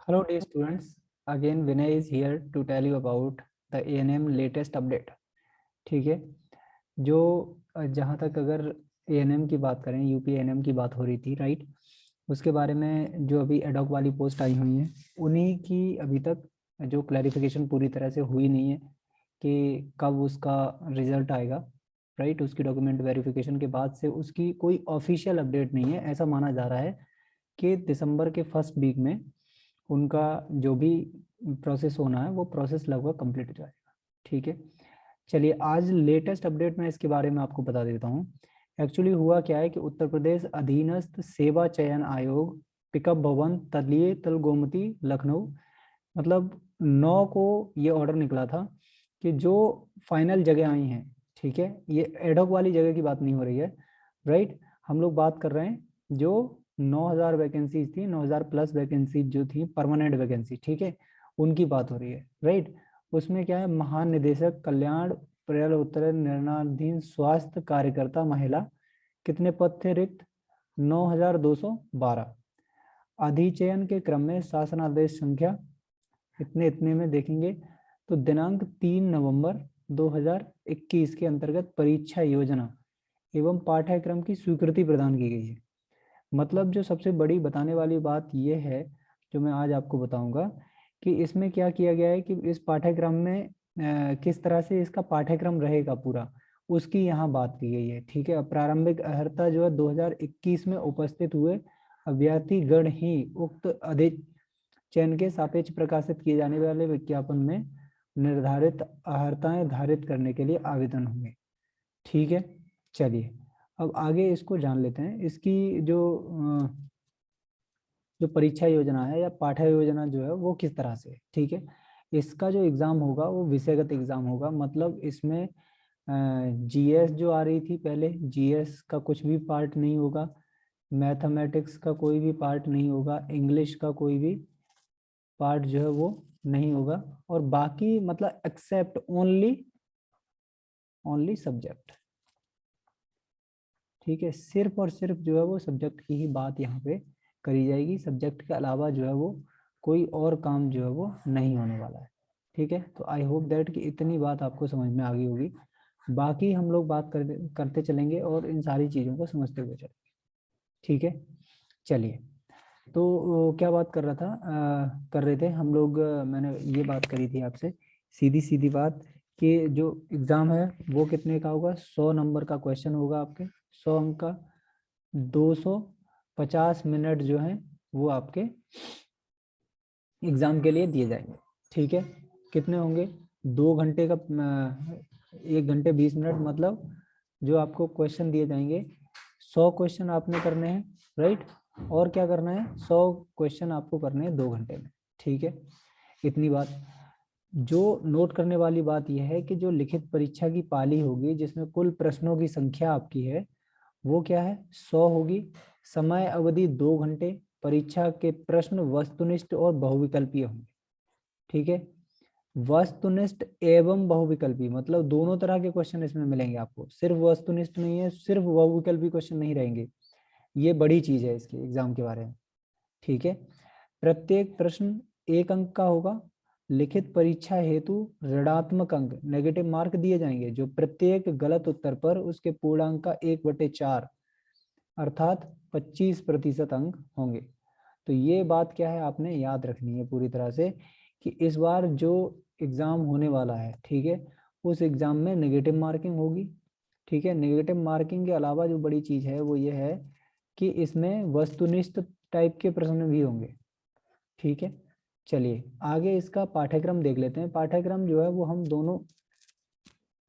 Hello dear students, again Vinay is here to tell you about the A&M latest update. ठीक है, जो जहाँ तक अगर A&M की बात करें, यूपी A&M की बात हो रही थी, राइट। उसके बारे में जो अभी एडॉक वाली पोस्ट आई हुई हैं, उन्हीं की अभी तक जो क्लैरिफिकेशन पूरी तरह से हुई नहीं है कि कब उसका रिजल्ट आएगा, राइट। उसकी डॉक्यूमेंट वेरिफिकेशन के बाद से उसकी कोई ऑफिशियल अपडेट नहीं है। ऐसा माना जा रहा है कि दिसंबर के फर्स्ट वीक में उनका जो भी प्रोसेस होना है वो प्रोसेस लगभग कंप्लीट हो जाएगा। ठीक है, चलिए आज लेटेस्ट अपडेट मैं इसके बारे में आपको बता देता हूँ। एक्चुअली हुआ क्या है कि उत्तर प्रदेश अधीनस्थ सेवा चयन आयोग पिकअप भवन तलीय तल गोमती लखनऊ, मतलब 9 को ये ऑर्डर निकला था कि जो फाइनल जगह आई हैं, ठीक है, ये एडॉक वाली जगह की बात नहीं हो रही है, राइट। हम लोग बात कर रहे हैं जो 9000 वैकेंसीज थी, 9000 प्लस वैकेंसीज जो थी परमानेंट वैकेंसी, ठीक है, उनकी बात हो रही है, राइट। उसमें क्या है, महानिदेशक कल्याण प्रयल उत्तर निर्णयाधीन स्वास्थ्य कार्यकर्ता महिला, कितने पद थे रिक्त? 9212। अधिचयन के क्रम में शासनादेश संख्या इतने इतने में देखेंगे तो दिनांक 3 नवंबर 2021 के अंतर्गत परीक्षा योजना एवं पाठ्यक्रम की स्वीकृति प्रदान की गई है। मतलब जो सबसे बड़ी बताने वाली बात यह है, जो मैं आज आपको बताऊंगा कि इसमें क्या किया गया है कि इस पाठ्यक्रम में किस तरह से इसका पाठ्यक्रम रहेगा पूरा, उसकी यहाँ बात की गई है। ठीक है, प्रारंभिक अर्हता जो है 2021 में उपस्थित हुए अभ्यर्थी गण ही उक्त अधिचयन के सापेक्ष प्रकाशित किए जाने वाले विज्ञापन में निर्धारित अर्हताएं धारित करने के लिए आवेदन होंगे। ठीक है, चलिए अब आगे इसको जान लेते हैं। इसकी जो परीक्षा योजना है या पाठ्य योजना जो है वो किस तरह से, ठीक है। इसका जो एग्ज़ाम होगा वो विषयगत एग्ज़ाम होगा, मतलब इसमें जीएस जो आ रही थी पहले, जीएस का कुछ भी पार्ट नहीं होगा, मैथमेटिक्स का कोई भी पार्ट नहीं होगा, इंग्लिश का कोई भी पार्ट जो है वो नहीं होगा, और बाकी मतलब एक्सेप्ट ओनली सब्जेक्ट। ठीक है, सिर्फ और सिर्फ जो है वो सब्जेक्ट की ही बात यहाँ पे करी जाएगी। सब्जेक्ट के अलावा जो है वो कोई और काम जो है वो नहीं होने वाला है। ठीक है, तो आई होप दैट कि इतनी बात आपको समझ में आ गई होगी। बाकी हम लोग बात करते चलेंगे और इन सारी चीज़ों को समझते हुए चलेंगे। ठीक है, चलिए तो क्या बात कर रहा था, कर रहे थे हम लोग, मैंने ये बात करी थी आपसे, सीधी सीधी बात कि जो एग्ज़ाम है वो कितने का होगा, 100 नंबर का क्वेश्चन होगा आपके, 100 अंक का, 250 मिनट जो है वो आपके एग्ज़ाम के लिए दिए जाएंगे। ठीक है, कितने होंगे, 2 घंटे का 1 घंटे 20 मिनट, मतलब जो आपको क्वेश्चन दिए जाएंगे 100 क्वेश्चन आपने करने हैं, राइट। और क्या करना है, 100 क्वेश्चन आपको करने हैं 2 घंटे में। ठीक है, इतनी बात। जो नोट करने वाली बात यह है कि जो लिखित परीक्षा की पाली होगी जिसमें कुल प्रश्नों की संख्या आपकी है वो क्या है, 100 होगी। समय अवधि 2 घंटे। परीक्षा के प्रश्न वस्तुनिष्ठ और बहुविकल्पीय होंगे। ठीक है, वस्तुनिष्ठ एवं बहुविकल्पी, मतलब दोनों तरह के क्वेश्चन इसमें मिलेंगे आपको, सिर्फ वस्तुनिष्ठ नहीं है, सिर्फ बहुविकल्पी क्वेश्चन नहीं रहेंगे। ये बड़ी चीज है इसके एग्जाम के बारे में। ठीक है, प्रत्येक प्रश्न 1 अंक का होगा। लिखित परीक्षा हेतु ऋणात्मक अंक नेगेटिव मार्क दिए जाएंगे, जो प्रत्येक गलत उत्तर पर उसके पूर्णांक का 1/4 अर्थात 25% अंक होंगे। तो ये बात क्या है, आपने याद रखनी है पूरी तरह से कि इस बार जो एग्ज़ाम होने वाला है, ठीक है, उस एग्ज़ाम में नेगेटिव मार्किंग होगी। ठीक है, नेगेटिव मार्किंग के अलावा जो बड़ी चीज़ है वो ये है कि इसमें वस्तुनिष्ठ टाइप के प्रश्न भी होंगे। ठीक है, चलिए आगे इसका पाठ्यक्रम देख लेते हैं। पाठ्यक्रम जो है वो हम दोनों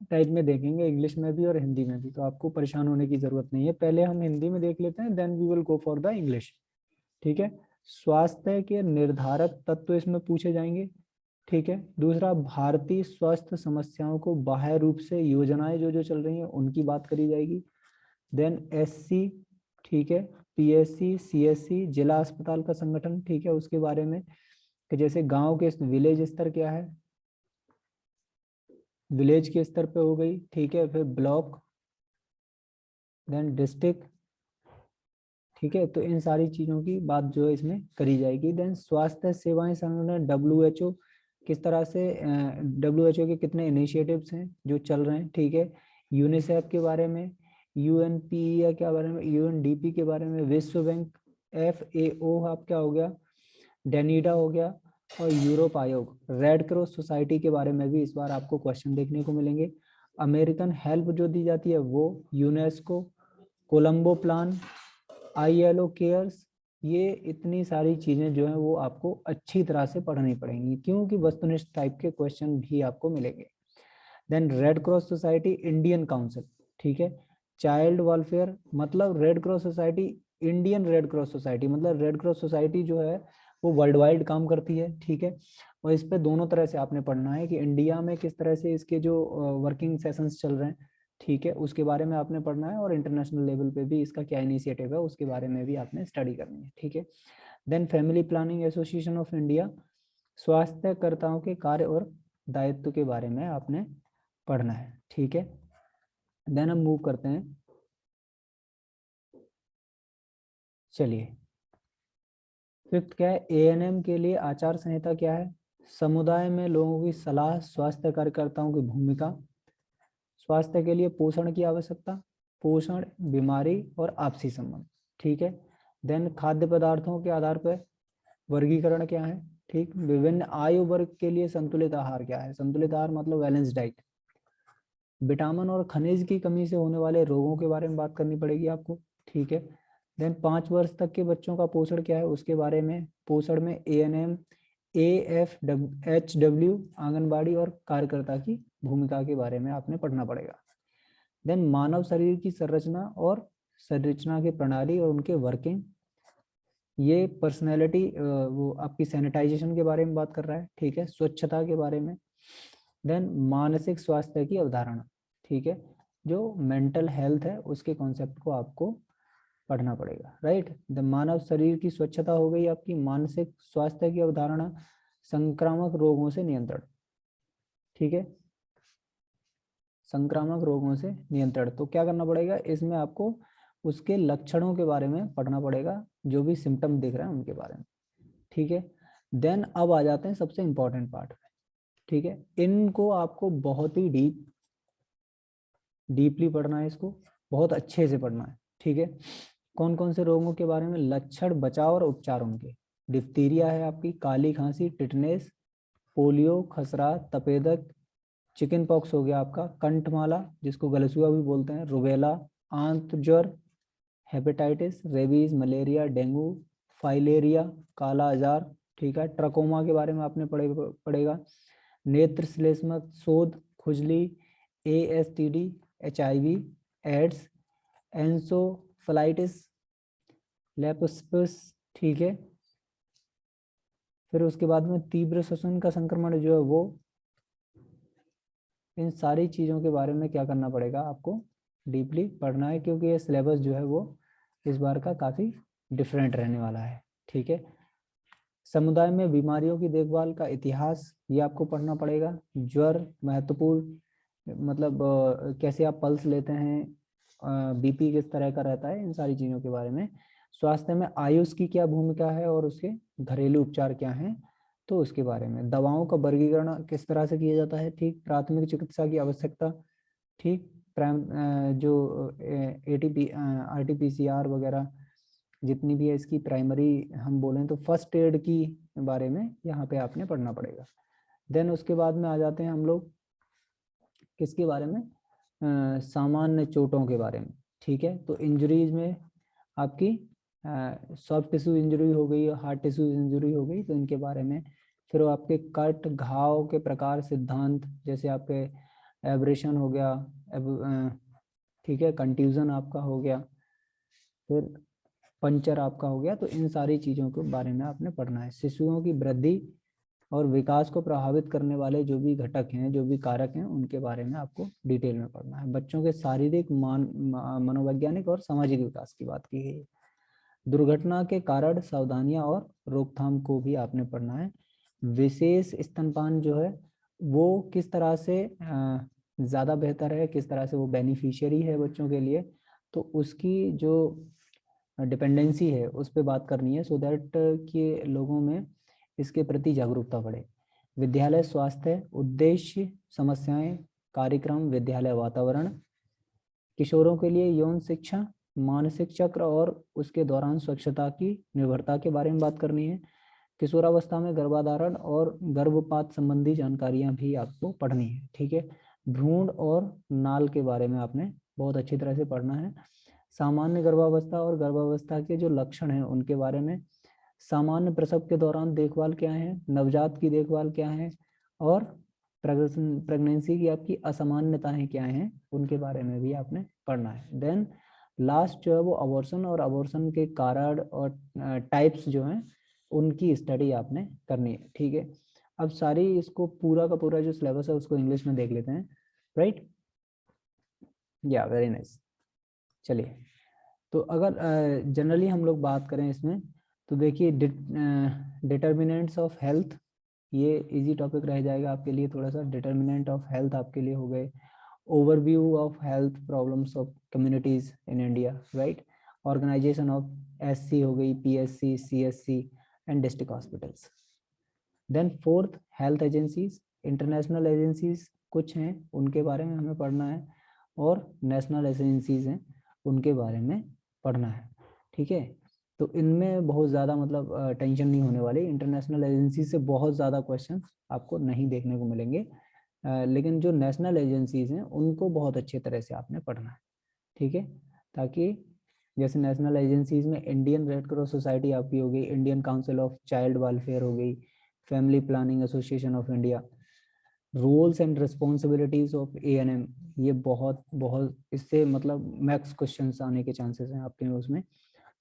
टाइप में देखेंगे, इंग्लिश में भी और हिंदी में भी, तो आपको परेशान होने की जरूरत नहीं है। पहले हम हिंदी में देख लेते हैं, then we will go for the English. ठीक है, स्वास्थ्य के निर्धारक तत्व इसमें पूछे जाएंगे। ठीक है, दूसरा भारतीय स्वास्थ्य समस्याओं को बाह्य रूप से योजनाएं जो जो चल रही हैं उनकी बात करी जाएगी। देन एससी, ठीक है, पीएससी, सीएससी, जिला अस्पताल का संगठन, ठीक है, उसके बारे में कि जैसे गांव के विलेज स्तर क्या है, विलेज के स्तर पे हो गई। ठीक है, फिर ब्लॉक, देन डिस्ट्रिक्ट, ठीक है, तो इन सारी चीजों की बात जो है इसमें करी जाएगी। देन स्वास्थ्य सेवाएं संगठन WHO किस तरह से, WHO के कितने इनिशिएटिव्स हैं जो चल रहे हैं, ठीक है, यूनिसेफ के बारे में, UNPE के बारे में, UNDP के बारे में, विश्व बैंक, FAO आप क्या हो गया, डेनिडा हो गया, और यूरोप आयोग, रेड क्रॉस सोसाइटी के बारे में भी इस बार आपको क्वेश्चन देखने को मिलेंगे। अमेरिकन हेल्प जो दी जाती है वो, UNESCO, Colombo plan, ILO cares, ये इतनी सारी चीजें जो है वो आपको अच्छी तरह से पढ़नी पड़ेंगी, क्योंकि वस्तुनिष्ठ टाइप के क्वेश्चन भी आपको मिलेंगे। Then red cross society Indian council, ठीक है, चाइल्ड वेलफेयर मतलब red cross society, Indian red cross society मतलब रेड क्रॉस सोसाइटी जो है वो वर्ल्ड वाइड काम करती है, ठीक है, और इस पे दोनों तरह से आपने पढ़ना है कि इंडिया में किस तरह से इसके जो वर्किंग सेशंस चल रहे हैं, ठीक है, उसके बारे में आपने पढ़ना है, और इंटरनेशनल लेवल पे भी इसका क्या इनिशिएटिव है उसके बारे में भी आपने स्टडी करनी है, ठीक है। Then family planning association of India, स्वास्थ्यकर्ताओं के कार्य और दायित्व के बारे में आपने पढ़ना है, ठीक है। देन हम मूव करते हैं, चलिए फिफ्थ क्या है, ANM के लिए आचार संहिता क्या है, समुदाय में लोगों की सलाह, स्वास्थ्य कार्यकर्ताओं की भूमिका, स्वास्थ्य के लिए पोषण की आवश्यकता, पोषण, बीमारी और आपसी संबंध, ठीक है। देन खाद्य पदार्थों के आधार पर वर्गीकरण क्या है, ठीक, विभिन्न आयु वर्ग के लिए संतुलित आहार क्या है, संतुलित आहार मतलब बैलेंस डाइट, विटामिन और खनिज की कमी से होने वाले रोगों के बारे में बात करनी पड़ेगी आपको, ठीक है। देन 5 वर्ष तक के बच्चों का पोषण क्या है उसके बारे में, पोषण में ANM, AFHW, आंगनबाड़ी और कार्यकर्ता की भूमिका के बारे में आपने पढ़ना पड़ेगा। देन मानव शरीर की संरचना और संरचना की प्रणाली और उनके वर्किंग, ये पर्सनैलिटी वो आपकी सैनिटाइजेशन के बारे में बात कर रहा है, ठीक है, स्वच्छता के बारे में। देन मानसिक स्वास्थ्य की अवधारणा, ठीक है, जो मेंटल हेल्थ है उसके कॉन्सेप्ट को आपको पढ़ना पड़ेगा, राइट। द मानव शरीर की स्वच्छता हो गई आपकी, मानसिक स्वास्थ्य की अवधारणा, संक्रामक रोगों से नियंत्रण, ठीक है, संक्रामक रोगों से नियंत्रण, तो क्या करना पड़ेगा इसमें आपको उसके लक्षणों के बारे में पढ़ना पड़ेगा, जो भी सिम्टम दिख रहे हैं उनके बारे में, ठीक है। देन अब आ जाते हैं सबसे इंपॉर्टेंट पार्ट में, ठीक है, इनको आपको बहुत ही डीपली पढ़ना है, इसको बहुत अच्छे से पढ़ना है, ठीक है। कौन कौन से रोगों के बारे में, लक्षण, बचाव और उपचार उनके, डिप्थीरिया है आपकी, काली खांसी, टिटनेस, पोलियो, खसरा, तपेदक, चिकन पॉक्स हो गया आपका, कंठमाला जिसको गलसुआ भी बोलते हैं, रुबेला, आंत ज्वर, hepatitis, rabies, malaria, dengue, filariasis, काला आजार, ठीक है। ट्रकोमा के बारे में आपने पढ़ेगा, नेत्र श्लेष्मक शोध, खुजली, ASTD, HIV, एड्स, एंसोफलाइटिस, लेप्टोस्पिरोसिस, ठीक है। फिर उसके बाद में तीव्र श्वसन का संक्रमण जो है वो, इन सारी चीज़ों के बारे में क्या करना पड़ेगा आपको डीपली पढ़ना है, क्योंकि ये सिलेबस जो है वो इस बार का काफ़ी डिफरेंट रहने वाला है, ठीक है। समुदाय में बीमारियों की देखभाल का इतिहास ये आपको पढ़ना पड़ेगा, ज्वर महत्वपूर्ण मतलब कैसे आप पल्स लेते हैं, BP किस तरह का रहता है, इन सारी चीज़ों के बारे में। स्वास्थ्य में आयुष की क्या भूमिका है और उसके घरेलू उपचार क्या हैं, तो उसके बारे में। दवाओं का वर्गीकरण किस तरह से किया जाता है, ठीक, प्राथमिक चिकित्सा की आवश्यकता, ठीक, जो ATP RT-PCR वगैरह जितनी भी है इसकी प्राइमरी हम बोलें तो फर्स्ट एड की बारे में यहाँ पे आपने पढ़ना पड़ेगा। देन उसके बाद में आ जाते हैं हम लोग किसके बारे में, सामान्य चोटों के बारे में, ठीक है। तो इंजरीज में आपकी सॉफ्ट टिश्यू इंजरी हो गई, हार्ड टिश्यू इंजरी हो गई, तो इनके बारे में। फिर आपके कट घाव के प्रकार सिद्धांत, जैसे आपके एब्रेशन हो गया, ठीक है, कंट्यूजन आपका हो गया, फिर पंचर आपका हो गया, तो इन सारी चीज़ों के बारे में आपने पढ़ना है। शिशुओं की वृद्धि और विकास को प्रभावित करने वाले जो भी घटक हैं, जो भी कारक हैं, उनके बारे में आपको डिटेल में पढ़ना है। बच्चों के शारीरिक, मनोवैज्ञानिक और सामाजिक विकास की बात की गई है। दुर्घटना के कारण, सावधानियां और रोकथाम को भी आपने पढ़ना है। विशेष स्तनपान जो है वो किस तरह से ज़्यादा बेहतर है, किस तरह से वो बेनिफिशियरी है बच्चों के लिए, तो उसकी जो डिपेंडेंसी है उस पर बात करनी है, सो दैट कि लोगों में इसके प्रति जागरूकता बढ़े। विद्यालय स्वास्थ्य, उद्देश्य, समस्याएं, कार्यक्रम, विद्यालय वातावरण, किशोरों के लिए यौन शिक्षा, मानसिक चक्र और उसके दौरान स्वच्छता की निर्भरता के बारे में बात करनी है। किशोरावस्था में गर्भाधारण और गर्भपात संबंधी जानकारियां भी आपको पढ़नी है, ठीक है। भ्रूण और नाल के बारे में आपने बहुत अच्छी तरह से पढ़ना है। सामान्य गर्भावस्था और गर्भावस्था के जो लक्षण हैं उनके बारे में, सामान्य प्रसव के दौरान देखभाल क्या है, नवजात की देखभाल क्या है, और प्रेगनेंसी की आपकी असामान्यताएं क्या हैं उनके बारे में भी आपने पढ़ना है। देन लास्ट जो है वो अबॉर्शन और अबॉर्शन के कारण और टाइप्स जो हैं उनकी स्टडी आपने करनी है, ठीक है। अब सारी इसको पूरा का पूरा जो सिलेबस है उसको इंग्लिश में देख लेते हैं, राइट। या वेरी नाइस। चलिए, तो अगर जनरली हम लोग बात करें इसमें, तो देखिए डिटर्मिनेंट्स ऑफ हेल्थ, ये इजी टॉपिक रह जाएगा आपके लिए थोड़ा सा। डिटर्मिनेंट ऑफ हेल्थ आपके लिए हो गए। Overview of health problems of communities in India, right. Organisation of SC हो गई, PSC, CSC and district hospitals. Then fourth, health agencies, international agencies कुछ हैं उनके बारे में हमें पढ़ना है, और नेशनल एजेंसीज हैं उनके बारे में पढ़ना है, ठीक है। तो इनमें बहुत ज़्यादा मतलब टेंशन नहीं होने वाली। इंटरनेशनल एजेंसी से बहुत ज़्यादा क्वेश्चंस आपको नहीं देखने को मिलेंगे, लेकिन जो नेशनल एजेंसीज हैं उनको बहुत अच्छे तरह से आपने पढ़ना है, ठीक है। ताकि जैसे नेशनल एजेंसीज में इंडियन रेड क्रॉस सोसाइटी आपकी हो गई, Indian council of child welfare हो गई, family planning association of India, roles and responsibilities of ANM, ये बहुत बहुत इससे मतलब मैक्स क्वेश्चंस आने के चांसेस हैं आपके उसमें।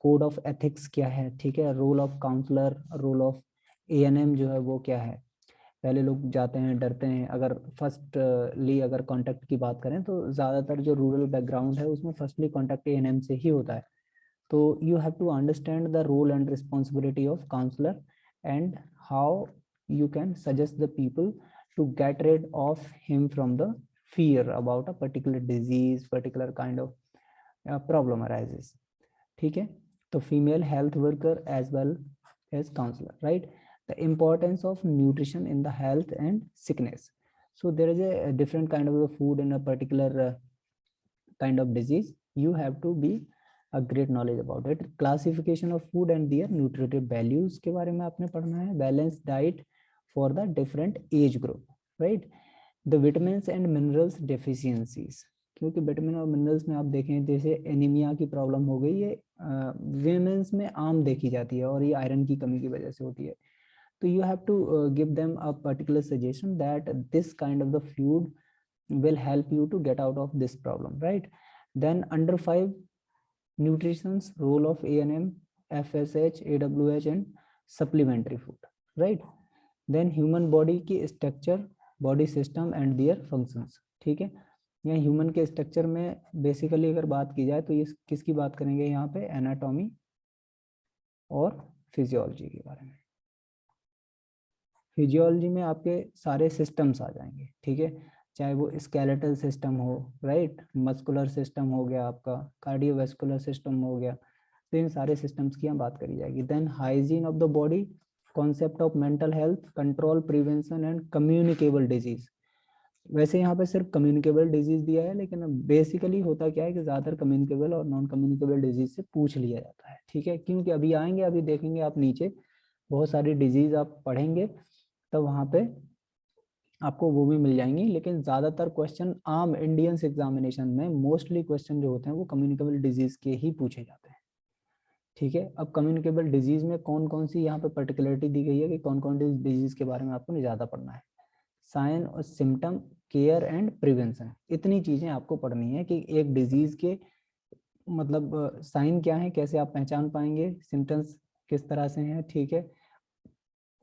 कोड ऑफ एथिक्स क्या है, ठीक है। Role of counsellor, role of ANM जो है वो क्या है। पहले लोग जाते हैं, डरते हैं। अगर फर्स्टली अगर कांटेक्ट की बात करें तो ज़्यादातर जो रूरल बैकग्राउंड है उसमें फर्स्टली कांटेक्ट एएनएम से ही होता है। तो you have to understand the role and responsibility of counsellor and how you can suggest the people to get rid of him from the fear about a particular disease, particular kind of problem arises, ठीक है। तो female health worker as well as counsellor, right. The importance of nutrition in the health and sickness, so there is a different kind of the food in a particular kind of disease. You have to be a great knowledge about it. Classification of food and their nutritive values के बारे में आपने पढ़ना है. Balanced diet for the different age group, right. The vitamins and minerals deficiencies, क्योंकि vitamin और minerals में आप देखें जैसे एनीमिया की प्रॉब्लम हो गई, ये वीमेंस में आम देखी जाती है और ये आयरन की कमी की वजह से होती है. तो you have to give them a particular suggestion that this kind of the food will help you to get out of this problem, right. Then under 5, nutrition's role of ANM, FSH, AWH and supplementary food, right. Then human body की structure, body system and their functions, ठीक है. यहाँ human के structure में basically अगर बात की जाए तो ये किसकी बात करेंगे यहाँ पे, एनाटॉमी और फिजियोलॉजी के बारे में. फिजियोलॉजी में आपके सारे सिस्टम्स आ जाएंगे, ठीक है. चाहे वो स्केलेटल सिस्टम हो, राइट, मस्कुलर सिस्टम हो गया आपका, कार्डियोवैस्कुलर सिस्टम हो गया, तो इन सारे सिस्टम्स की हम बात करी जाएगी. Then hygiene of the body, concept of mental health, control, prevention and communicable disease. वैसे यहाँ पे सिर्फ कम्युनिकेबल डिजीज दिया है, लेकिन बेसिकली होता क्या है कि ज़्यादातर कम्युनिकेबल और नॉन कम्युनिकेबल डिजीज से पूछ लिया जाता है, ठीक है. क्योंकि अभी आएंगे, अभी देखेंगे आप नीचे बहुत सारी डिजीज आप पढ़ेंगे तब वहाँ पे आपको वो भी मिल जाएंगी. लेकिन ज़्यादातर क्वेश्चन आम इंडियंस एग्जामिनेशन में मोस्टली क्वेश्चन जो होते हैं वो कम्युनिकेबल डिजीज के ही पूछे जाते हैं, ठीक है. अब कम्युनिकेबल डिजीज में कौन कौन सी यहाँ पे पर्टिकुलरिटी दी गई है कि कौन कौन सी डिजीज के बारे में आपको ज़्यादा पढ़ना है. साइन और सिम्टम, केयर एंड प्रिवेंशन, इतनी चीज़ें आपको पढ़नी है कि एक डिजीज के मतलब साइन क्या है, कैसे आप पहचान पाएंगे, सिम्टम्स किस तरह से हैं, ठीक है,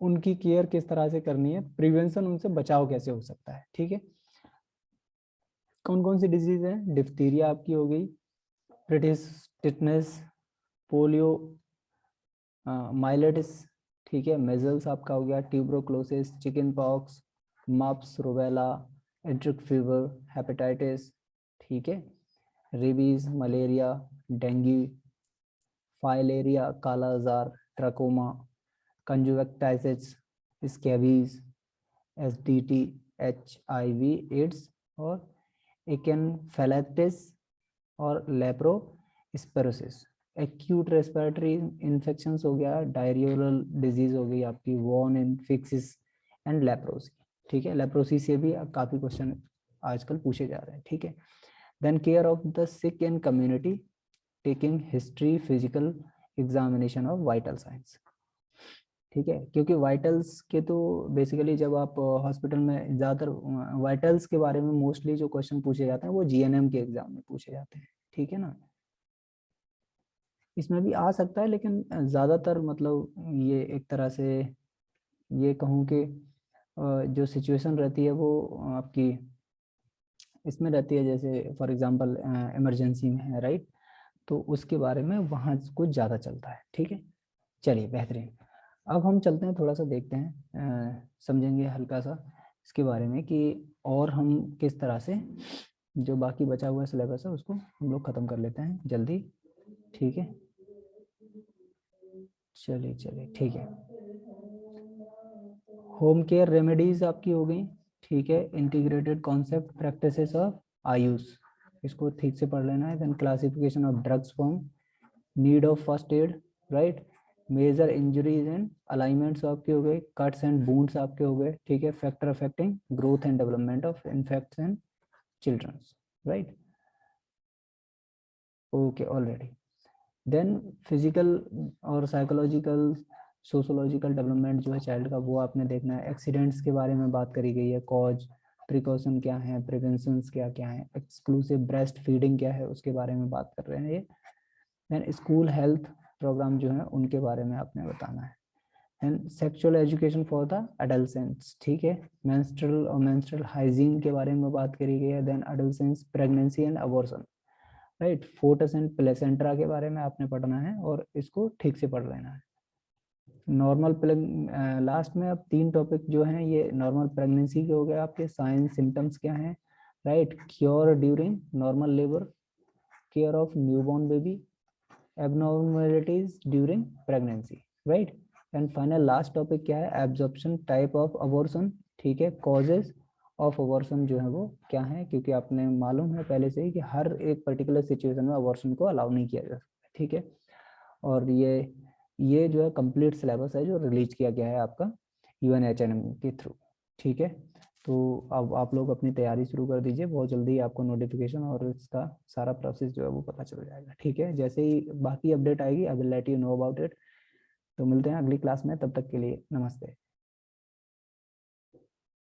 उनकी केयर किस तरह से करनी है, प्रिवेंशन उनसे बचाव कैसे हो सकता है, ठीक है. कौन कौन सी डिजीज है, डिप्थीरिया आपकी हो गई, टिटनेस, पोलियो, माइलेटिस, ठीक है, मेजल्स आपका हो गया, tuberculosis, chicken pox, mumps, rubella, enteric fever, hepatitis, ठीक है, rabies, malaria, dengue, filariasis, kala azar, trachoma, conjunctivitis, scabies, STD, HIV AIDS और एकेनफेलाइटिस और लेप्रोस्पिरोसिस। एक्यूट रेस्पिरेटरी इन्फेक्शंस हो गया, डायरियल डिजीज हो गई आपकी, वॉर्न इन्फेक्सिस एंड लेप्रोसी। ठीक है, लेप्रोसी से भी काफी क्वेश्चन आजकल पूछे जा रहे हैं। ठीक है, then care of the sick in community, taking history, physical examination of vital signs. ठीक है, क्योंकि वाइटल्स के तो बेसिकली जब आप हॉस्पिटल में ज़्यादातर वाइटल्स के बारे में मोस्टली जो क्वेश्चन पूछे जाते हैं वो जीएनएम के एग्जाम में पूछे जाते हैं। ठीक है ना, इसमें भी आ सकता है लेकिन ज़्यादातर मतलब ये एक तरह से ये कहूँ कि जो सिचुएशन रहती है वो आपकी इसमें रहती है, जैसे फॉर एग्जांपल इमरजेंसी में है, राइट, तो उसके बारे में वहाँ कुछ ज़्यादा चलता है। ठीक है, चलिए बेहतरीन। अब हम चलते हैं, थोड़ा सा देखते हैं, समझेंगे हल्का सा इसके बारे में कि और हम किस तरह से जो बाकी बचा हुआ सिलेबस है उसको हम लोग ख़त्म कर लेते हैं जल्दी। ठीक है, चलिए चलिए ठीक है। होम केयर रेमेडीज आपकी हो गई। ठीक है, integrated concept practices of Ayush, इसको ठीक से पढ़ लेना है। Then classification of drugs form, need of first aid, right, major injuries and alignments आपके हो गए, कट्स एंड बूंड्स आपके हो गए। ठीक है, factor affecting growth and development of infants and childrens, right, okay already. Then physical और साइकोलॉजिकल सोशोलॉजिकल डेवलपमेंट जो है चाइल्ड का वो आपने देखना है। एक्सीडेंट्स के बारे में बात करी गई है, कॉज, प्रिकॉशन क्या है, प्रिवेंशन क्या क्या है, एक्सक्लूसिव ब्रेस्ट फीडिंग क्या है उसके बारे में बात कर रहे हैं ये। देन स्कूल हेल्थ प्रोग्राम जो है उनके बारे में आपने बताना है। And sexual education for the adolescents. ठीक है, मेंस्ट्रुअल और मेंस्ट्रुअल हाइजीन के बारे में बात करी गई है। Then adolescents pregnancy and abortion, right, foetus and placenta के बारे में आपने पढ़ना है और इसको ठीक से पढ़ लेना है। नॉर्मल लास्ट में अब 3 टॉपिक जो हैं ये नॉर्मल प्रेगनेंसी के हो गए आपके, साइंस सिम्टम्स क्या हैं, right, cure during normal labour, care of newborn baby, abnormalities during pregnancy, right, and final last topic क्या है, एब्जॉर्प्शन टाइप ऑफ अबॉर्शन। ठीक है, कॉजेज ऑफ अबॉर्शन जो है वो क्या है, क्योंकि आपने मालूम है पहले से ही कि हर एक पर्टिकुलर सिचुएशन में अबॉर्शन को अलाउ नहीं किया जा सकता। ठीक है, और ये जो है कंप्लीट सिलेबस है जो रिलीज किया गया है आपका UNHNM के थ्रू। ठीक है, तो अब आप लोग अपनी तैयारी शुरू कर दीजिए, बहुत जल्दी आपको नोटिफिकेशन और इसका सारा प्रोसेस जो है वो पता चल जाएगा। ठीक है, जैसे ही बाकी अपडेट आएगी I will let you know about it. तो मिलते हैं अगली क्लास में, तब तक के लिए नमस्ते।